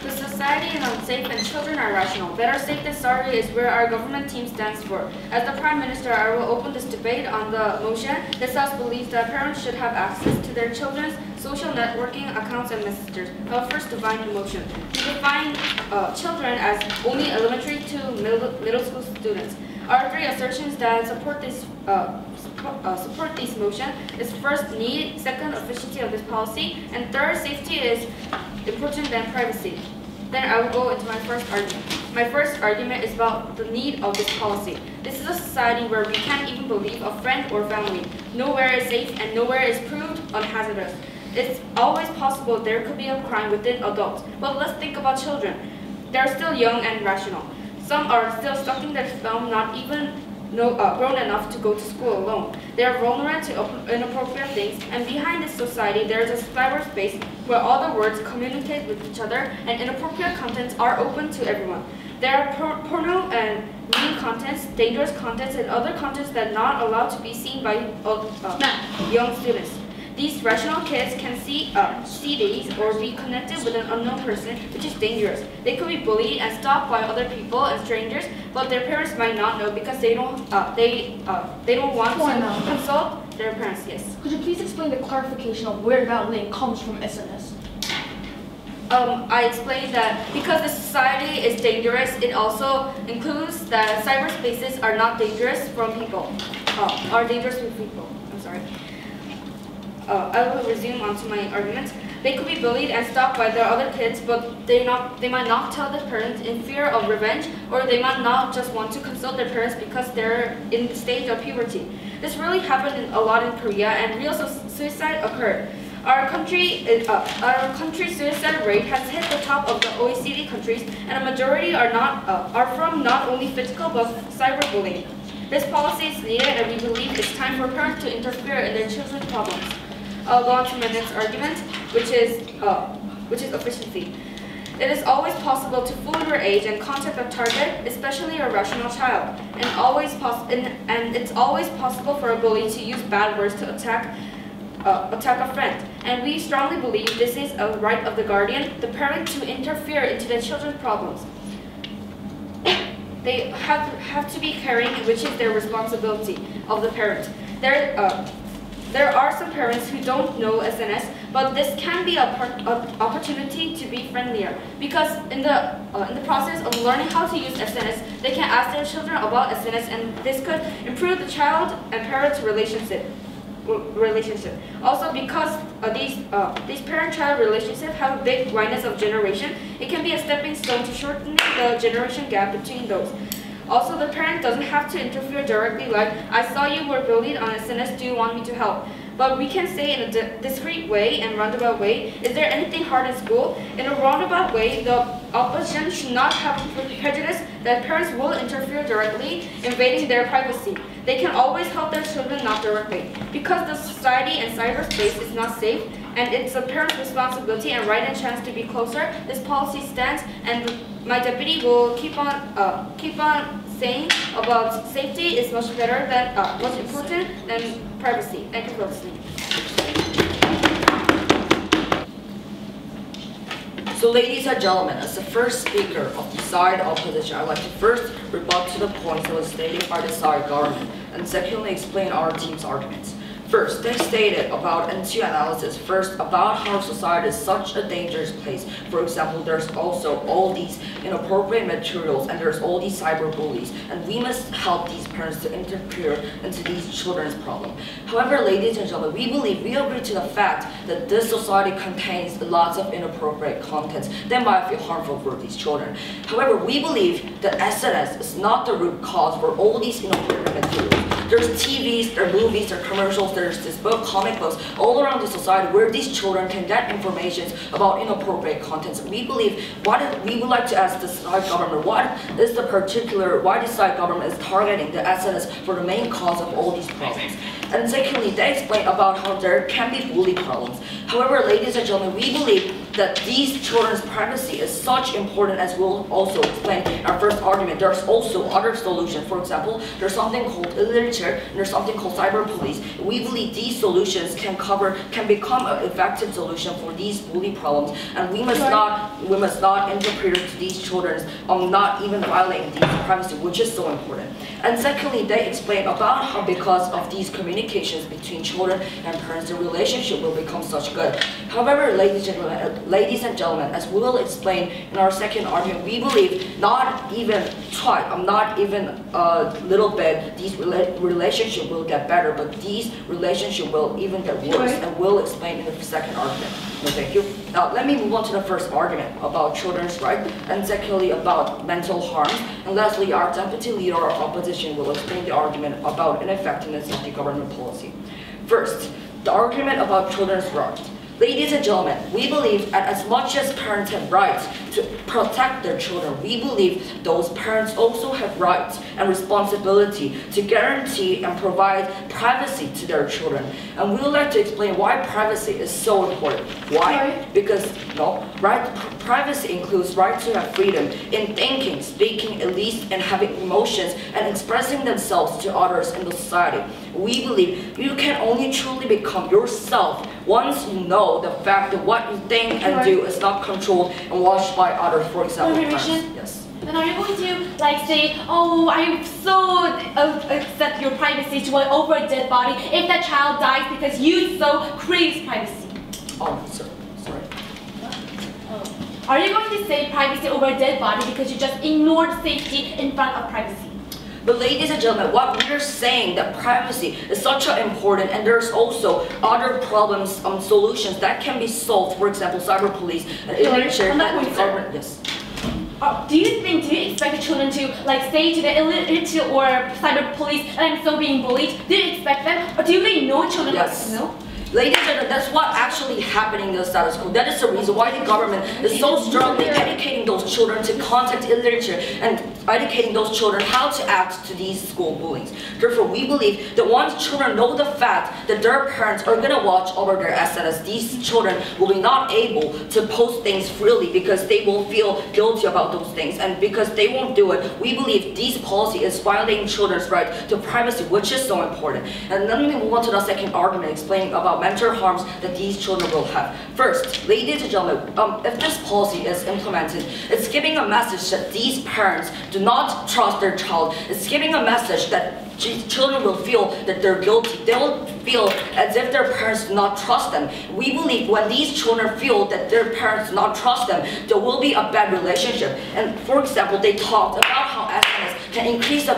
The society is unsafe and children are rational. Better safe than sorry is where our government team stands for. As the Prime Minister, I will open this debate on the motion. This House believes that parents should have access to their children's social networking accounts and messages. I will first define the motion. We define children as only elementary to middle school students. Our three assertions that support this motion is first, need, second, efficiency of this policy, and third, safety is important than privacy. Then I will go into my first argument. My first argument is about the need of this policy. This is a society where we can't even believe a friend or family. Nowhere is safe and nowhere is proved unhazardous. It's always possible there could be a crime within adults. But let's think about children. They're still young and rational. Some are still stuck in their thumb, not even grown enough to go to school alone. They are vulnerable to inappropriate things, and behind this society there is a cyberspace where all the words communicate with each other and inappropriate contents are open to everyone. There are porno and mean contents, dangerous contents, and other contents that are not allowed to be seen by young students. These rational kids can see these or be connected with an unknown person, which is dangerous. They could be bullied and stalked by other people and strangers, but their parents might not know because they don't want to consult their parents. Yes. Could you please explain the clarification of where that link comes from SNS? I explained that because the society is dangerous, it also includes that cyberspaces are not dangerous from people. Are dangerous with people. I'm sorry. I will resume onto my argument. They could be bullied and stalked by their other kids, but they might not tell their parents in fear of revenge, or they might not just want to consult their parents because they're in the stage of puberty. This really happened a lot in Korea, and real suicide occurred. Our country's suicide rate has hit the top of the OECD countries, and a majority are from not only physical but cyberbullying. This policy is needed, and we believe it's time for parents to interfere in their children's problems. I'll go on to my next argument, which is efficiency. It is always possible to fool your age and contact a target, especially a rational child, and it's always possible for a bully to use bad words to attack a friend. And we strongly believe this is a right of the guardian, the parent, to interfere into their children's problems. They have to be caring, which is their responsibility of the parent. There are some parents who don't know SNS, but this can be an opportunity to be friendlier, because in the process of learning how to use SNS, they can ask their children about SNS, and this could improve the child and parent's relationship. Also, because these parent-child relationships have a big wideness of generation, it can be a stepping stone to shorten the generation gap between those. Also, the parent doesn't have to interfere directly like, I saw you were bullied on SNS, do you want me to help? But we can say in a discreet way and roundabout way, is there anything hard in school? In a roundabout way, the opposition should not have prejudice that parents will interfere directly, invading their privacy. They can always help their children, not directly. Because the society and cyberspace is not safe, and it's a parent's responsibility and right and chance to be closer, this policy stands, and my deputy will keep on saying about safety is much better than much important than privacy. Thank you for listening. So ladies and gentlemen, as the first speaker of the side opposition, I'd like to first rebut to the points that was stated by the side government, and secondly explain our team's arguments. First, they stated about NT analysis. First, about how society is such a dangerous place. For example, there's also all these inappropriate materials and there's all these cyber bullies. And we must help these parents to interfere into these children's problem. However, ladies and gentlemen, we agree to the fact that this society contains lots of inappropriate contents that might feel harmful for these children. However, we believe that SNS is not the root cause for all these inappropriate materials. There's TVs, there are movies, there are commercials, there's this book, comic books, all around the society where these children can get information about inappropriate contents. We believe, we would like to ask the side government, why the side government is targeting the SNS for the main cause of all these problems. And secondly, they explain about how there can be bully problems. However, ladies and gentlemen, we believe that these children's privacy is such important, as we'll also explain in our first argument. There's also other solutions. For example, there's something called illiterature, and there's something called cyber police. We believe these solutions can become an effective solution for these bully problems, and we must not interfere to these children not even violating these privacy, which is so important. And secondly, they explain about how because of these communications between children and parents, the relationship will become such good. However, ladies and gentlemen, as we will explain in our second argument, we believe not even a little bit, these relationship will get better, but these relationship will even get worse, and we'll explain in the second argument. No, thank you. Now, let me move on to the first argument about children's rights, and secondly about mental harm. And lastly, our deputy leader of opposition will explain the argument about ineffectiveness of the government policy. First, the argument about children's rights. Ladies and gentlemen, we believe that as much as parents have rights to protect their children, we believe those parents also have rights and responsibility to guarantee and provide privacy to their children. And we would like to explain why privacy is so important. Why? Because privacy includes right to have freedom in thinking, speaking, at least, and having emotions and expressing themselves to others in the society. We believe you can only truly become yourself once you know the fact that what you think and do is not controlled and watched by others, for example. Yes. Then are you going to say, oh, I so accept your privacy to over a dead body if that child dies because you so crave privacy? Oh, sorry. Oh. Are you going to say privacy over a dead body because you just ignored safety in front of privacy? But ladies and gentlemen, what we're saying that privacy is such an important, and there's also other problems, solutions that can be solved. For example, cyber police and illiterature and government. Yes. Do you expect the children to say to the illiterate or cyber police that I'm so being bullied? Do you expect them, or do they know children? Yes. No? Ladies and gentlemen, that's what actually happening in the status quo. That is the reason why the government is so strongly educating those children to contact illiterature and educating those children how to act to these school bullies. Therefore, we believe that once children know the fact that their parents are going to watch over their SNS, these children will be not able to post things freely because they will feel guilty about those things. And because they won't do it, we believe this policy is violating children's right to privacy, which is so important. And let me move on to the second argument, explaining about mental harms that these children will have. First, ladies and gentlemen, if this policy is implemented, it's giving a message that these parents do not trust their child. It's giving a message that children will feel that they're guilty. They will feel as if their parents do not trust them. We believe when these children feel that their parents do not trust them, there will be a bad relationship. And for example, they talked about how SNS can increase a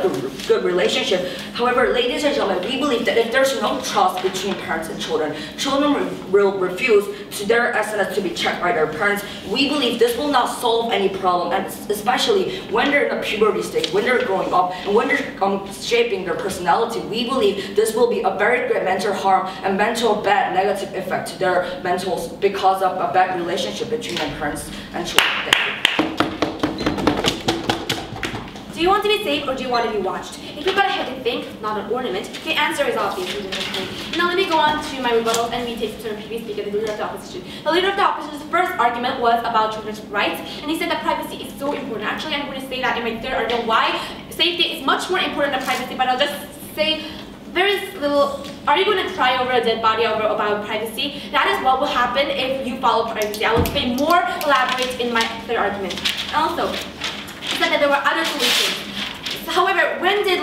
good relationship. However, ladies and gentlemen, we believe that if there's no trust between parents and children, children will refuse to their SNS to be checked by their parents. We believe this will not solve any problem, and especially when they're in the puberty stage, when they're growing up, and when they're shaping their personality. We believe this will be a very great mental harm and mental bad negative effect to their mentals because of a bad relationship between their parents and children. Thank you. Do you want to be safe or do you want to be watched? If you've got a head to think, not an ornament, the answer is obvious. Now let me go on to my rebuttal and we take turn previous speaker, the leader of the opposition. The leader of the opposition's first argument was about children's rights, and he said that privacy is so important. Actually, I'm going to say that in my third argument why safety is much more important than privacy, but I'll just say very little. Are you going to cry over a dead body about privacy? That is what will happen if you follow privacy. I will say more elaborate in my third argument. Also, he said that there were other solutions. However, when did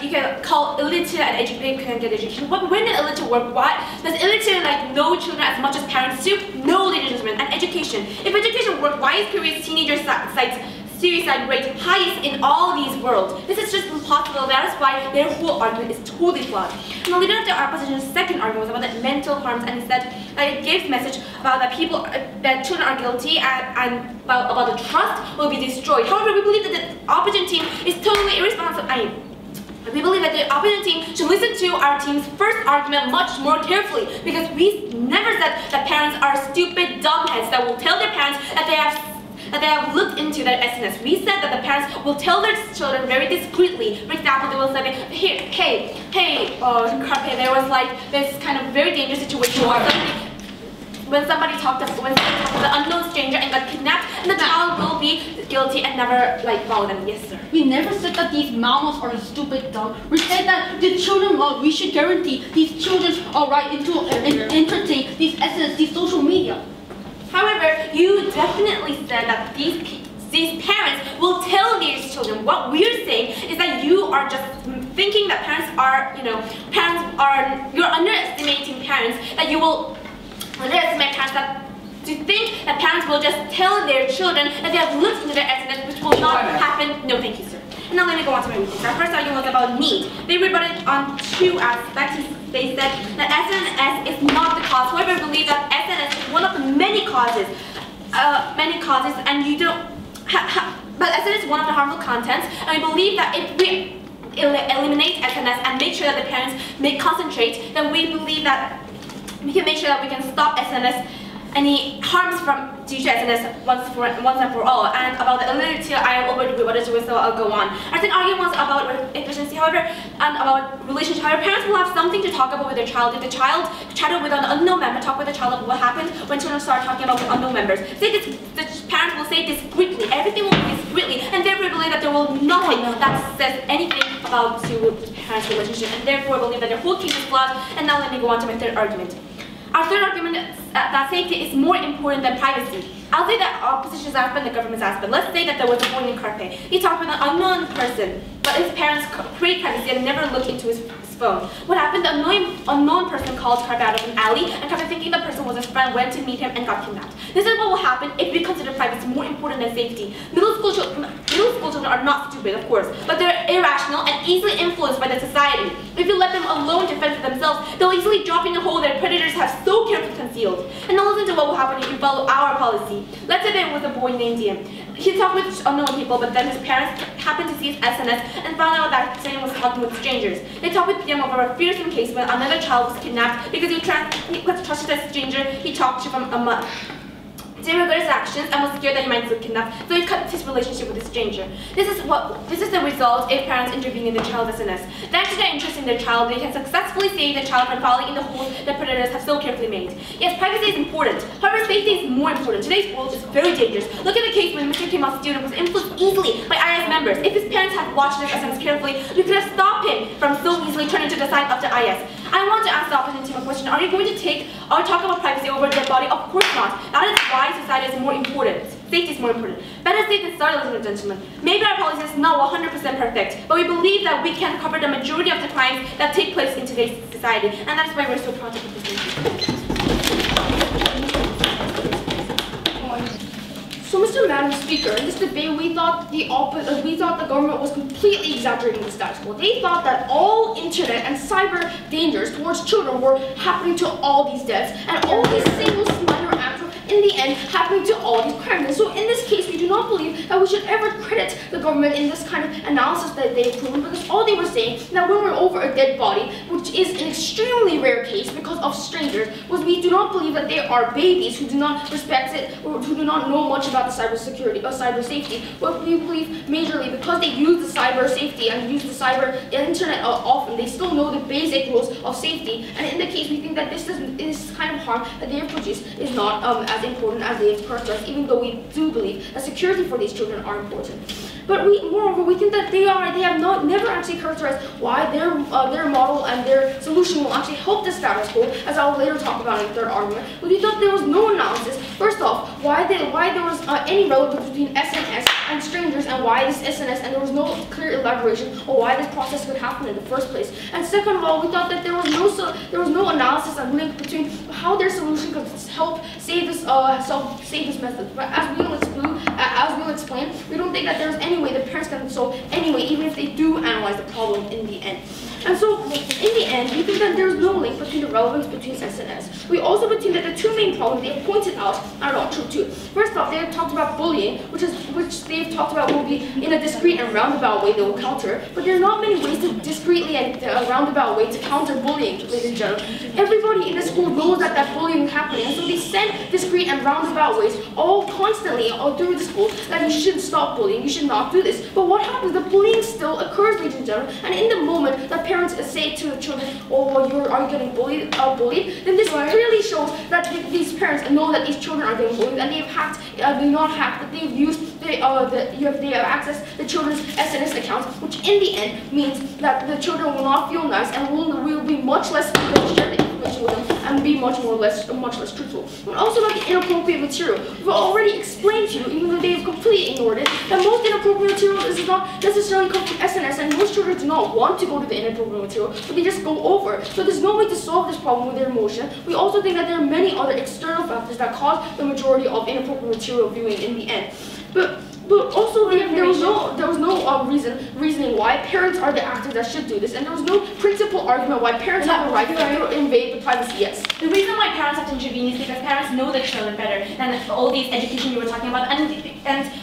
you can call illiterate and educated can get education. When did illiterate work? Why does illiterate know children as much as parents do? No, ladies and gentlemen. And education. If education worked, why is Korea's teenager sites suicide rate highest in all these worlds? This is just impossible. That is why their whole argument is totally flawed. And the leader of the opposition's second argument was about the mental harms, and he said that it gives message about that that children are guilty and about the trust will be destroyed. However, we believe that the opposition team is totally irresponsible. We believe that the opposition team should listen to our team's first argument much more carefully, because we never said that parents are stupid dumbheads that will tell their parents that they have that they have looked into their SNS. We said that the parents will tell their children very discreetly. For example, they will say, hey, Carpe, there was like this kind of very dangerous situation when somebody talked to an unknown stranger and got kidnapped, and the child will be guilty and never like follow them. Yes, sir. We never said that these mamas are stupid dumb. We said that the children, we should guarantee these children are right into entertain these SNS, these social media. However, you definitely said that these parents will tell these children. What we're saying is that you are just thinking that you're underestimating parents, that you will underestimate parents, that to think that parents will just tell their children that they have looked into their SNS, which will not happen. No, thank you, sir. And now let me go on to my reasons. Our first argument was about need. They rebutted on two aspects. They said that SNS is not the cause. However, I believe that SNS is one of the many causes, and you don't. But SNS is one of the harmful contents, and I believe that if we eliminate SNS and make sure that the parents may concentrate, then we believe that we can make sure that we can stop SNS, any harms from due to SNS once and for all. And about the elimination, I have already rebutted to it, so I'll go on. Our second argument was about efficiency, however, and about relationship. However, parents will have something to talk about with their child. If the child chatted with an unknown member, talk with the child about what happened when children start talking about unknown members. Say this, the parents will say discreetly. Everything will be discreetly, and therefore believe that there will nothing that says anything about to parents' relationship, and therefore believe that their whole case is flawed. And now let me go on to my third argument. Our third argument is that safety is more important than privacy. I'll say that our position's aspect, the government's aspect. Let's say that there was a boy named Carpe. He talked with an unknown person, but his parents created privacy and never looked into his phone. What happened? The unknown person called Carpe out of an alley, and Carpe, thinking the person was his friend, went to meet him and got kidnapped. This is what will happen if we consider privacy more important than safety. Middle school children are not stupid, of course, but they're irrational and easily influenced by the society. If you let them alone to fend for themselves, they'll easily drop in the hole that predators have so carefully concealed. And now listen to what will happen if you follow our policy. Let's say there was a boy named Diem. He talked with unknown people, but then his parents happened to see his SNS and found out that Diem was talking with strangers. They talked with Diem over a fearsome case when another child was kidnapped because he was trusted a stranger he talked to from a month. Diem regretted his actions and was scared that he might get kidnapped, so he cut his relationship with the stranger. This is the result if parents intervene in the child's SNS. Thanks to their interest in their child, they can successfully save the child from falling in the holes that predators have so carefully made. Yes, privacy is important. However, safety is more important. Today's world is very dangerous. Look at the case when Mr. Kim's student was influenced easily by IS members. If his parents had watched their SNS carefully, we could have stopped him from so easily turning to the side of the IS. I want to ask the opposition team a question. Are you going to take or talk about privacy over a dead body? Of course not. That is why society is more important. Safety is more important. Better safe than sorry, ladies and gentlemen. Maybe our policy is not 100% perfect, but we believe that we can cover the majority of the crimes that take place in today's society, and that's why we're so proud to participate. So, Mr. Madam Speaker, in this debate, we thought the government was completely exaggerating the status quo. They thought that all internet and cyber dangers towards children were happening to all these deaths, and all these single minor acts were, in the end, happening to all these crimes. And so, in this case, we do not believe that we should ever credit the government in this kind of analysis that they've proven, because all they were saying that when we're over a dead body, which is an extremely rare case because of strangers, was we do not believe that they are babies who do not respect it or who do not know much about the cyber security or cyber safety, but we believe majorly because they use the cyber safety and use the cyber internet often, they still know the basic rules of safety. And in the case, we think that this kind of harm that they have produced is not as important as they have characterized, even though we do believe that security for these children are important. But moreover, we think that they have never actually characterized why their model and their solution will actually help the status quo, as I'll later talk about in the third argument. But we thought there was no analysis. First off, why there was any relevance between SNS and strangers, and why this SNS, and there was no clear elaboration on why this process could happen in the first place. And second of all, we thought that there was no analysis and link between how their solution could help save this method. But as we will explain, we don't think that there's any way the parents can solve anyway, even if they do analyze the problem in the end. And so, in the end, we think that there's no link between the relevance between SNS. We also think that the two main problems they have pointed out are not true too. First off, they have talked about bullying, which they've talked about will be in a discreet and roundabout way they will counter. But there are not many ways to discreetly and roundabout way to counter bullying, ladies and gentlemen. Everybody in the school knows that bullying is happening, and so they send discreet and roundabout ways all constantly all through the school that you should stop bullying, you should not do this. But what happens? The bullying still occurs, ladies and gentlemen. And in the moment that parents say to the children, "Oh, well, are you getting bullied?" Then this clearly shows that these parents know that these children are getting bullied, and they've hacked, but they've used they have accessed the children's SNS accounts, which in the end means that the children will not feel nice and will be much less able to share the information with them and be much less truthful. And also about the inappropriate material, we've already explained to you, even though they've completely ignored it, that most inappropriate material does not necessarily come from SNS, and most children do not want to go to the inappropriate material, but they just go over. So there's no way to solve this problem with their emotion. We also think that there are many other external factors that cause the majority of inappropriate material viewing in the end. But also there was no reasoning why parents are the actors that should do this, and there was no principal argument why parents have the right to invade the privacy. Yes. The reason why parents have to intervene is because parents know the children better than all these education you were talking about, and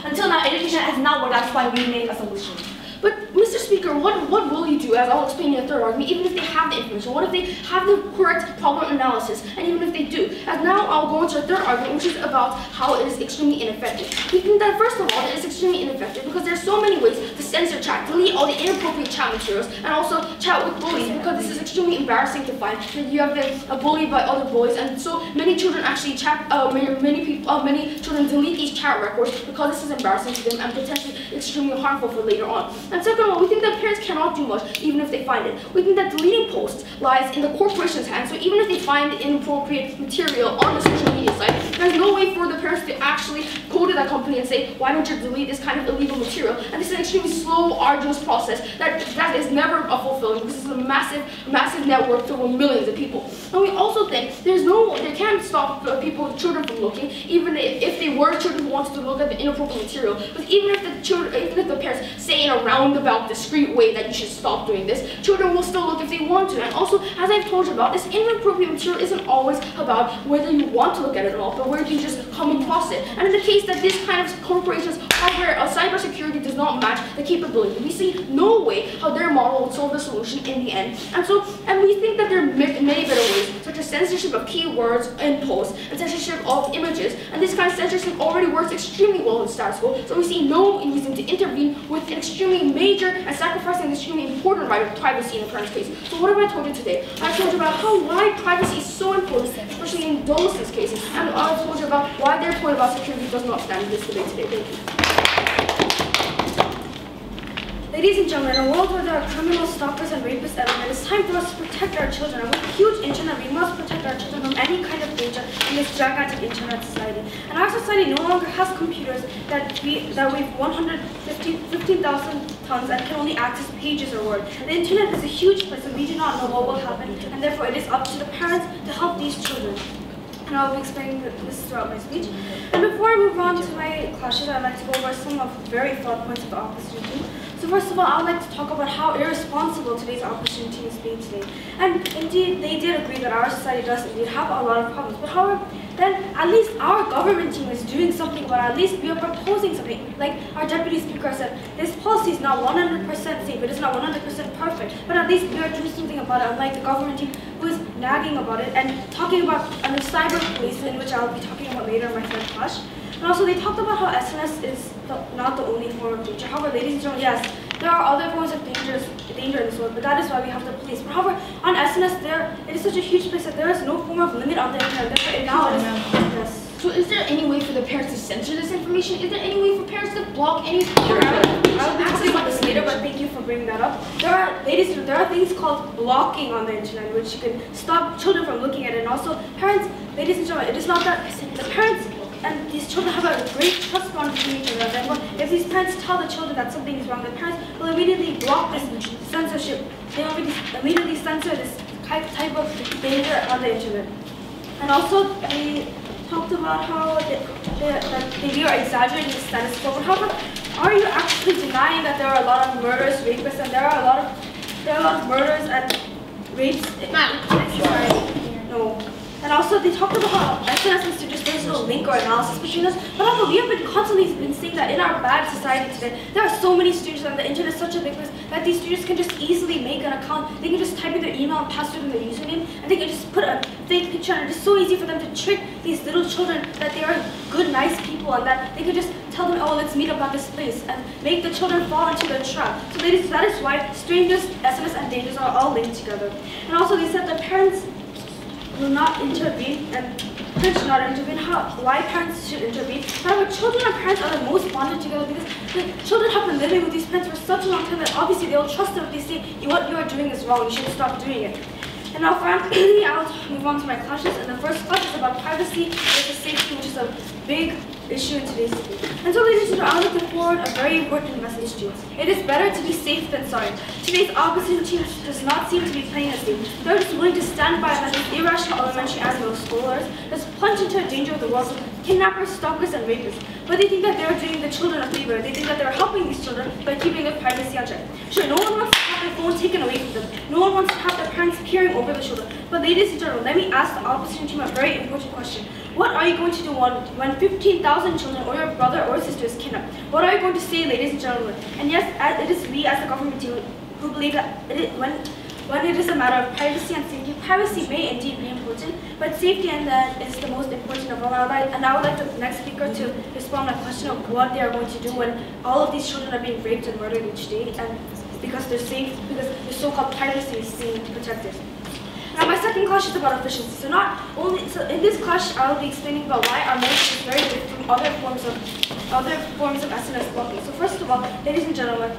until now education has not worked. That's why we made a solution. But Mr. Speaker, what will you do, as I'll explain in the third argument, even if they have the information? What if they have the correct problem analysis, and even if they do? And now I'll go into the third argument, which is about how it is extremely ineffective. We think that first of all, it is extremely ineffective because there are so many ways to censor chat, delete all the inappropriate chat materials, and also chat with bullies, because this is extremely embarrassing to find. You have been bullied by other boys, and so many children actually chat, many children delete these chat records because this is embarrassing to them and potentially extremely harmful for later on. And second of all, we think that parents cannot do much even if they find it. We think that deleting posts lies in the corporation's hands, so even if they find the inappropriate material on the social media site, there's no way for the parents to actually go to that company and say, "Why don't you delete this kind of illegal material?" And this is an extremely slow, arduous process that is never fulfilling, because this is a massive network filled with millions of people. And we also think they can't stop children from looking, even if they were children who wanted to look at the inappropriate material. But even if the parents say in a roundabout, discreet way that you should stop doing this, children will still look if they want to. And also, as I've told you about, this inappropriate material isn't always about whether you want to look at it or not, but where you just come across it. And in the case that this kind of corporations hardware cybersecurity does not match the capability, we see no way how their model will solve the solution in the end. And we think that there are many better ways, such as censorship of keywords in posts and censorship of images. And this kind of censorship already works extremely well in status quo, so we see no reason to intervene with an extremely major and sacrificing an extremely important right of privacy in a parent's case. So what have I told you today? I've told you about why privacy is so important, especially in those cases. And I've told you about why their point about security does not stand in this debate today. Thank you. Ladies and gentlemen, in a world where there are criminals, stalkers, and rapists everywhere, it's time for us to protect our children. And with a huge internet, we must protect our children from any kind of danger in this gigantic internet society. And our society no longer has computers that weigh 15,000 tons and can only access pages or words. The internet is a huge place, and we do not know what will happen, and therefore it is up to the parents to help these children. And I'll be explaining this throughout my speech. And before I move on to my classes, I'd like to go over some of the very flawed points of the opposition. So first of all, I would like to talk about how irresponsible today's opposition team is being today. And indeed, they did agree that our society does indeed have a lot of problems. But however, then at least our government team is doing something about it. At least we are proposing something. Like our deputy speaker said, this policy is not 100% safe, it is not 100% perfect. But at least we are doing something about it, unlike the government team who is nagging about it and talking about the cyber police, in which I'll be talking about later in my third class. And also they talked about how SNS is not the only form of danger. However, ladies and gentlemen, yes, there are other forms of danger in this world, but that is why we have the police. But however, on SNS, it is such a huge place that there is no form of limit on the internet. Yes. So is there any way for the parents to censor this information? Is there any way for parents to block any? Sure. I'll be talking about this later, but thank you for bringing that up. There are things called blocking on the internet, which can stop children from looking at it. And also, parents, ladies and gentlemen, it is not that the parents and these children have a great trust bond between each other. Therefore, if these parents tell the children that something is wrong, the parents will immediately block this censorship. They will immediately censor this type of danger on the internet. And also, they talked about how they are exaggerating the status quo. But however, are you actually denying that there are a lot of murders, rapists, and there are a lot of there are a lot of murders and rapes in society. No. And also they talked about how SNS is to just there's no link or analysis between us. But also we have been constantly saying that in our bad society today, there are so many students and the internet is such a big place that these students can just easily make an account. They can just type in their email and password and their username, and they can just put a fake picture, and it's so easy for them to trick these little children that they are good, nice people, and that they can just tell them, oh, let's meet up at this place, and make the children fall into their trap. So that is why strangers, SNS, and dangers are all linked together. And also they said that parents will not intervene, and parents should not intervene. Why parents should intervene? However, children and parents are the most bonded together because the children have been living with these parents for such a long time that obviously they will trust them if they say what you are doing is wrong, you should stop doing it. And now finally I'll move on to my classes, and the first class is about privacy versus safety, which is a big issue in today's city. And so ladies and gentlemen, I would like to forward a very important message to you. It is better to be safe than sorry. Today's opposition team does not seem to be playing as safe. They're just willing to stand by that these irrational elementary and middle schoolers just plunge into a danger of the world with kidnappers, stalkers, and rapists. But they think that they're doing the children a favor. They think that they're helping these children by keeping their privacy on check. Sure, no one wants to have their phone taken away from them. No one wants to have their parents peering over the children. But ladies and gentlemen, let me ask the opposition team a very important question. What are you going to do when 15,000 children or your brother or sister is kidnapped? What are you going to say, ladies and gentlemen? And yes, it is we as the government team who believe that when it is a matter of privacy and safety, privacy may indeed be important, but safety and that is the most important of all. And I would like the next speaker to respond to my question of what they are going to do when all of these children are being raped and murdered each day, and because they're safe, because the so-called privacy is being protected. Now my second class is about efficiency. So in this class I will be explaining about why our motion is very different from other forms of SNS blocking. So first of all, ladies and gentlemen,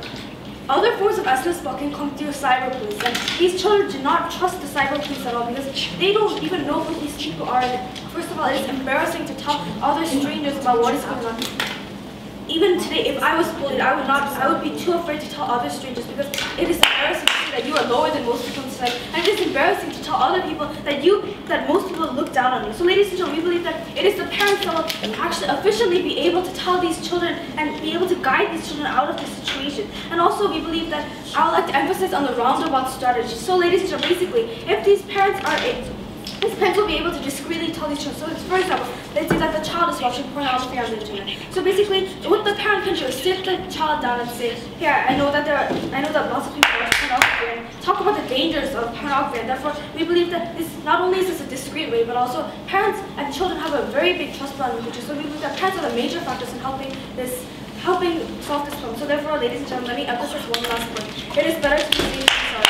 other forms of SNS blocking come through cyber police, and these children do not trust the cyber police at all because they don't even know who these people are. And first of all, it is embarrassing to tell other strangers about what is going on. Even today, if I was bullied, I would be too afraid to tell other strangers because it is embarrassing to say that you are lower than most people in society, and it is embarrassing to tell other people that most people look down on you. So ladies and gentlemen, we believe that it is the parents that will actually officially be able to tell these children and be able to guide these children out of this situation. And also we believe that I would like to emphasize on the roundabout strategy. So ladies and gentlemen, basically, if these parents will be able to discreetly tell these children. So for example, let's say that the child is watching pornography on the internet. So basically, what the parent can do is sit the child down and say, here, I know that lots of people watch pornography, and talk about the dangers of pornography. And therefore, we believe that this not only is this a discreet way, but also parents and children have a very big trust bond in the future. So we believe that parents are the major factors in helping solve this problem. So therefore, ladies and gentlemen, let me emphasize one last point. It is better to be safe than sorry.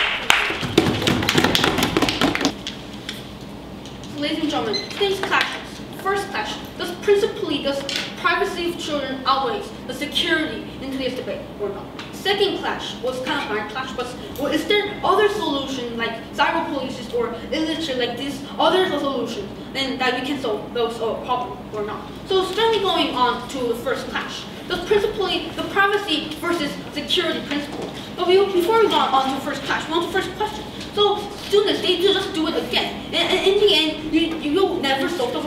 Ladies and gentlemen, today's clashes. First clash, does privacy of children outweighs the security in today's debate or not? Second clash was kind of my clash, but is there other solutions like cyber police or illiteracy like this other solutions then that we can solve those problems or not? So starting going on to the first clash. Does the privacy versus security principle. But before we go on to the first clash, we want the first question. So students, they just do it again. And in the end, you'll never solve the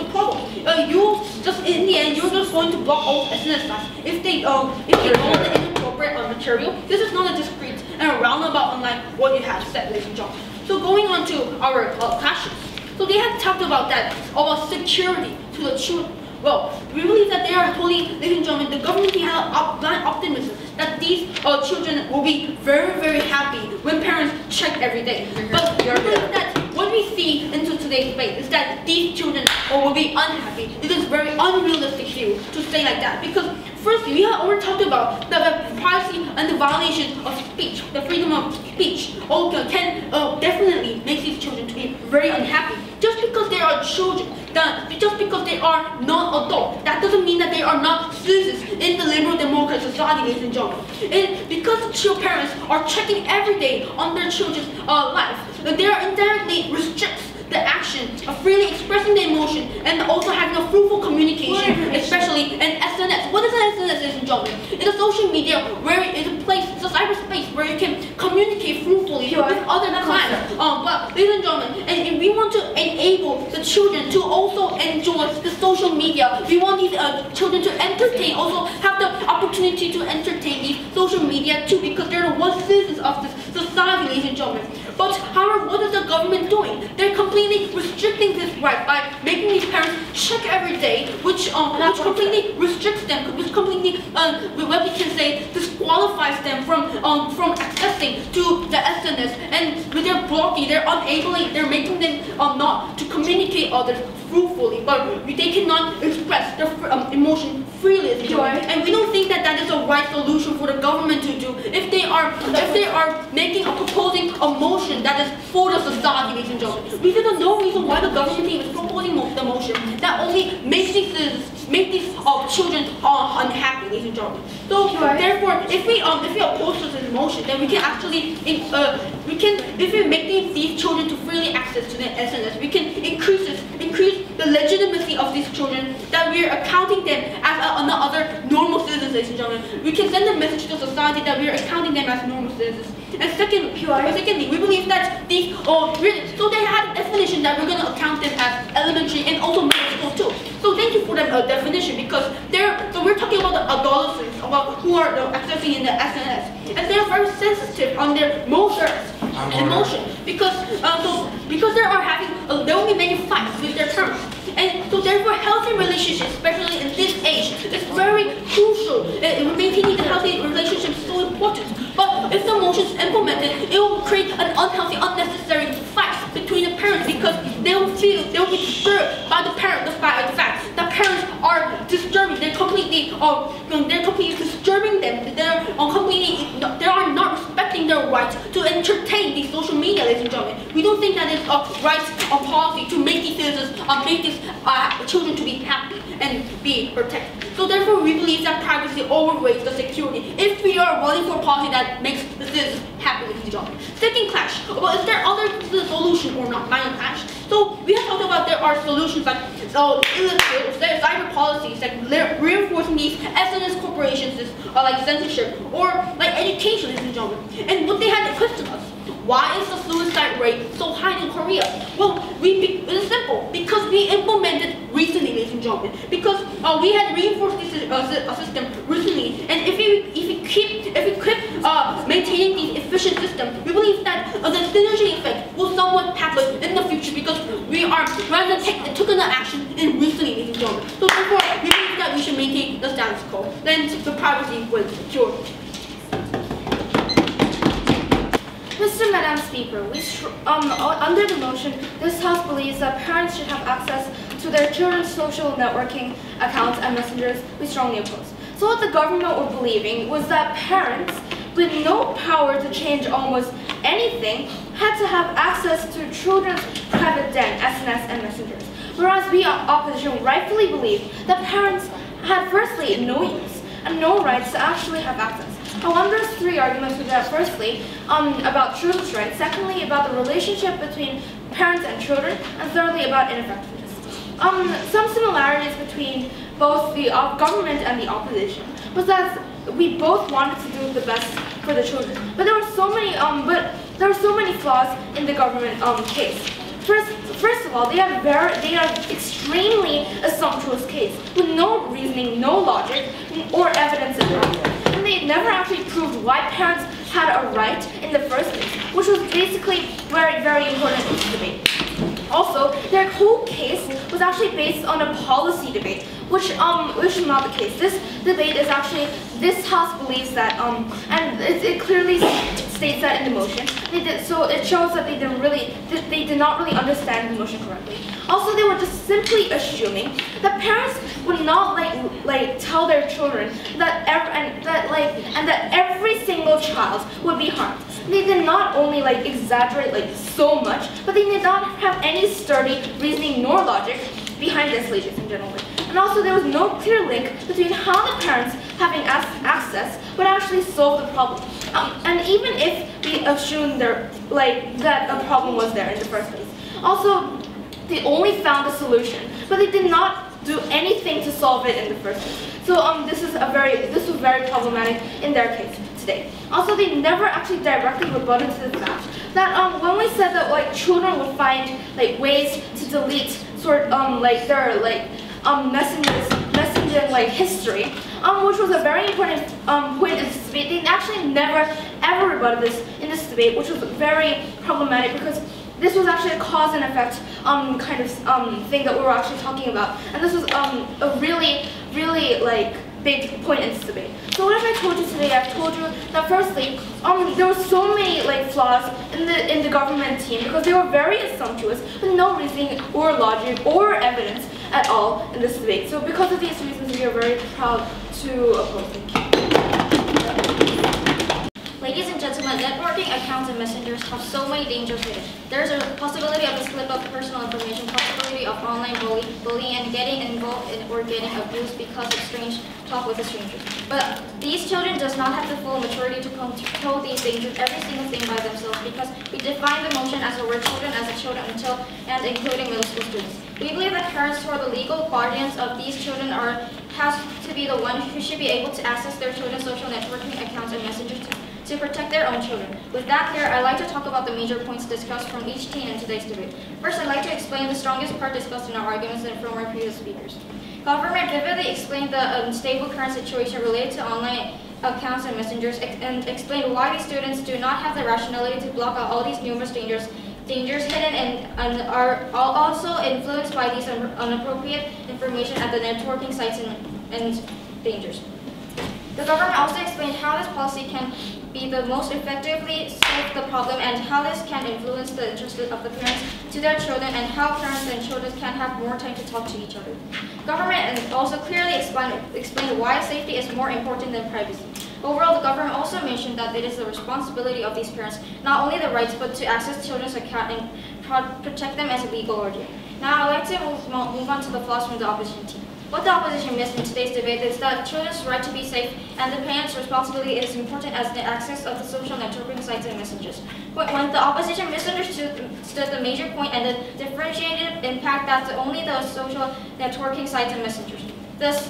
problem. In the end, you're just going to block all SNS class. If they know the inappropriate material, this is not a discrete and a roundabout unlike what you have said, ladies and gentlemen. So going on to our clashes. So they have talked about about security to the children. Well, we believe that they are totally, ladies and gentlemen, the government has blind optimism that these children will be very, very happy when parents check every day. But we believe that what we see into today's debate is that these children will be unhappy. It is very unrealistic view to say like that because firstly, we have already talked about the privacy and the violation of speech, the freedom of speech. Can definitely make these children to be very unhappy. Just because they are children, just because they are non-adult, that doesn't mean that they are not citizens in the liberal democratic society, ladies and gentlemen. And because the parents are checking every day on their children's life, they are indirectly restricts the action of freely expressing the emotion and also having a fruitful communication, especially in SNS. What is an SNS, ladies and gentlemen? It's a social media where it's a place, it's a cyberspace where you can communicate fruitfully with other clients. But ladies and gentlemen, and we want to enable the children to also enjoy the social media. We want these children to entertain, also have the opportunity to entertain these social social media too, because they're the one citizens of this society, ladies and gentlemen. But however, what is the government doing? They're completely restricting this right by making these parents check every day, which completely restricts them, which completely, what we can say, disqualifies them from accessing to the SNS, and with their blocking, they're making them not to communicate others fruitfully, but they cannot express their emotion freely, and we don't think that that is a right solution for the government to do. If they are proposing a motion that is for the society, ladies and gentlemen, we see no reason why the government team is proposing the motion that only makes these children unhappy, ladies and gentlemen. So therefore, if we oppose this motion, then we can actually if we make these children to freely access to the SNS, we can increase the legitimacy of these children, that we are accounting them as other normal citizens, ladies and gentlemen. We can send a message to society that we are accounting them as normal citizens. And secondly, we believe that these so they had a definition that we're going to account them as elementary and also middle school too. So thank you for that definition, because we're talking about the adolescents, who are accessing in the SNS, and they're very sensitive on their emotion, because there will be many fights with their parents, and so therefore healthy relationships, especially in this age, is very crucial. Maintaining the healthy relationship is so important. But if the motion is implemented, it will create an unhealthy, unnecessary fight between the parents, because they will be disturbed by the fact that parents are disturbing. They're completely disturbing them. They are not respecting their right to entertain the social media, ladies and gentlemen. We don't think that it's a right policy to make these citizens, make these children to be happy and be protected. So therefore, we believe that privacy overweights the security if we are running for a policy that makes the citizens happy, ladies and gentlemen. Second clash. Well, is there other solution or not? Minor clash. So we have talked about there are solutions like cyber policies, like reinforcing these SNS corporations, like censorship or like education, ladies and gentlemen. And what they had to question us: why is the suicide rate so high in Korea? Well, it's simple, because we implemented recently, ladies and gentlemen. Because we had reinforced this system recently, and if we keep maintaining the efficient system, we believe that the synergy effect will somewhat happen in the future, because we are rather than taking the action in recently, ladies and gentlemen. So therefore, we believe that we should maintain the status quo. Then the privacy will secure. Mr. Madam Speaker, under the motion, this House believes that parents should have access to their children's social networking accounts and messengers. We strongly oppose. So what the government were believing was that parents, with no power to change almost anything, had to have access to children's private den, SNS, and messengers. Whereas we, opposition, rightfully believe that parents had firstly no use and no rights to actually have access. There's three arguments with that. Firstly, about children's rights. Secondly, about the relationship between parents and children. And thirdly, about ineffectiveness. Some similarities between both the government and the opposition was that we both wanted to do the best for the children. But there were so many flaws in the government case. First of all, they are extremely assumptuous case with no reasoning, no logic, or evidence at all. And they never actually proved why parents had a right in the first place, which was basically very, very important in this debate. Also, their whole case was actually based on a policy debate, which is not the case. This debate is actually, this House believes that, and it clearly states that in the motion. So it shows that they did not really understand the motion correctly. Also, they were just simply assuming that parents would not like tell their children that every single child would be harmed. They did not only exaggerate so much, but they did not have any sturdy reasoning nor logic behind this, ladies and gentlemen. And also, there was no clear link between how the parents having access would actually solve the problem. And even if we assume that a problem was there in the first place. Also, they only found a solution, but they did not do anything to solve it in the first place. So this was very problematic in their case today. Also, they never actually directly rebutted to the fact that when we said that children would find ways to delete their messenger like history, which was a very important point in this debate. They actually never ever rebutted this in this debate, which was very problematic because this was actually a cause and effect kind of thing that we were actually talking about, and this was a really like big point in this debate. So what have I told you today? I've told you that firstly, there were so many like flaws in the government team because they were very assumptuous with no reasoning or logic or evidence at all in this debate. So because of these reasons, we are very proud to oppose. Thank you. Ladies and gentlemen, networking accounts and messengers have so many dangers with it. There is a possibility of a slip of personal information, possibility of online bullying, and getting involved in or getting abused because of strange talk with a stranger. But these children does not have the full maturity to control these dangers, every single thing by themselves, because we define the motion as a word children as a children until and including middle school students. We believe that parents who are the legal guardians of these children has to be the one who should be able to access their children's social networking accounts and messengers to protect their own children. With that here, I'd like to talk about the major points discussed from each team in today's debate. First, I'd like to explain the strongest part discussed in our arguments and from our previous speakers. Government vividly explained the unstable current situation related to online accounts and messengers and explained why these students do not have the rationality to block out all these numerous dangers hidden and are also influenced by these inappropriate information at the networking sites and dangers. The government also explained how this policy can be the most effectively solve the problem and how this can influence the interest of the parents to their children and how parents and children can have more time to talk to each other. Government also clearly explained why safety is more important than privacy. Overall, the government also mentioned that it is the responsibility of these parents, not only the rights, but to access children's account and protect them as a legal guardian. Now, I'd like to move on to the flaws from the opposition team. What the opposition missed in today's debate is that children's right to be safe and the parents' responsibility is important as the access of the social networking sites and messengers. When the opposition misunderstood the major point and the differentiated impact that only the social networking sites and messengers. Thus,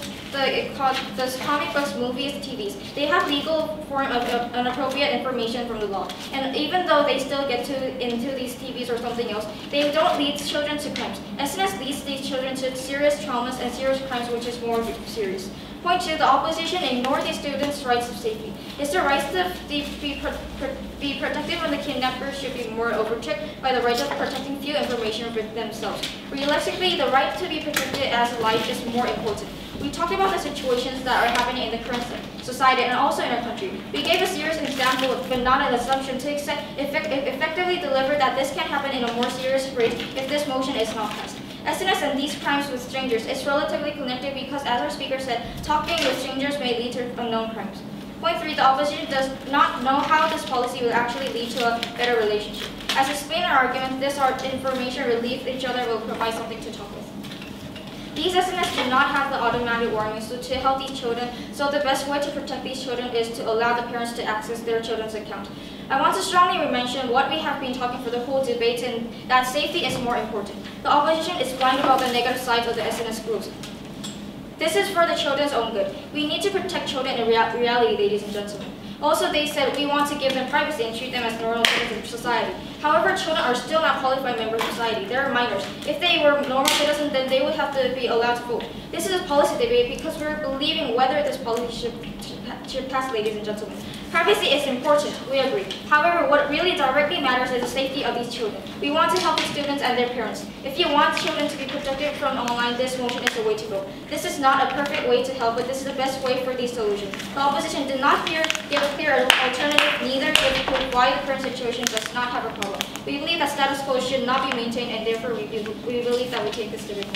comic books, movies, TVs, they have legal form of inappropriate information from the law. And even though they still get into these TVs or something else, they don't lead children to crimes. SNS leads these children to serious traumas and serious crimes, which is more serious. Point 2, the opposition ignored the students' rights of safety. Is the rights to be protected from the kidnappers should be more overchecked by the right of protecting few information for themselves. Realistically, the right to be protected as life is more important. We talked about the situations that are happening in the current society and also in our country. We gave a serious example, but not an assumption, to effectively deliver that this can happen in a more serious rate if this motion is not passed. SNS and these crimes with strangers is relatively connected because, as our speaker said, talking with strangers may lead to unknown crimes. Point 3, the opposition does not know how this policy will actually lead to a better relationship. As explained in our argument, this information relief each other will provide something to talk with. These SNS do not have the automatic warnings to help these children, so the best way to protect these children is to allow the parents to access their children's account. I want to strongly mention what we have been talking for the whole debate, and that safety is more important. The opposition is blind about the negative sides of the SNS rules. This is for the children's own good. We need to protect children in reality, ladies and gentlemen. Also, they said we want to give them privacy and treat them as normal citizens of society. However, children are still not qualified members of society. They are minors. If they were normal citizens, then they would have to be allowed to vote. This is a policy debate because we're believing whether this policy should pass, ladies and gentlemen. Privacy is important, we agree. However, what really directly matters is the safety of these children. We want to help the students and their parents. If you want children to be protected from online, this motion is the way to go. This is not a perfect way to help, but this is the best way for these solutions. The opposition did not give a clear alternative, neither give proof why the current situation does not have a problem. We believe that status quo should not be maintained, and therefore we believe that we take this debate.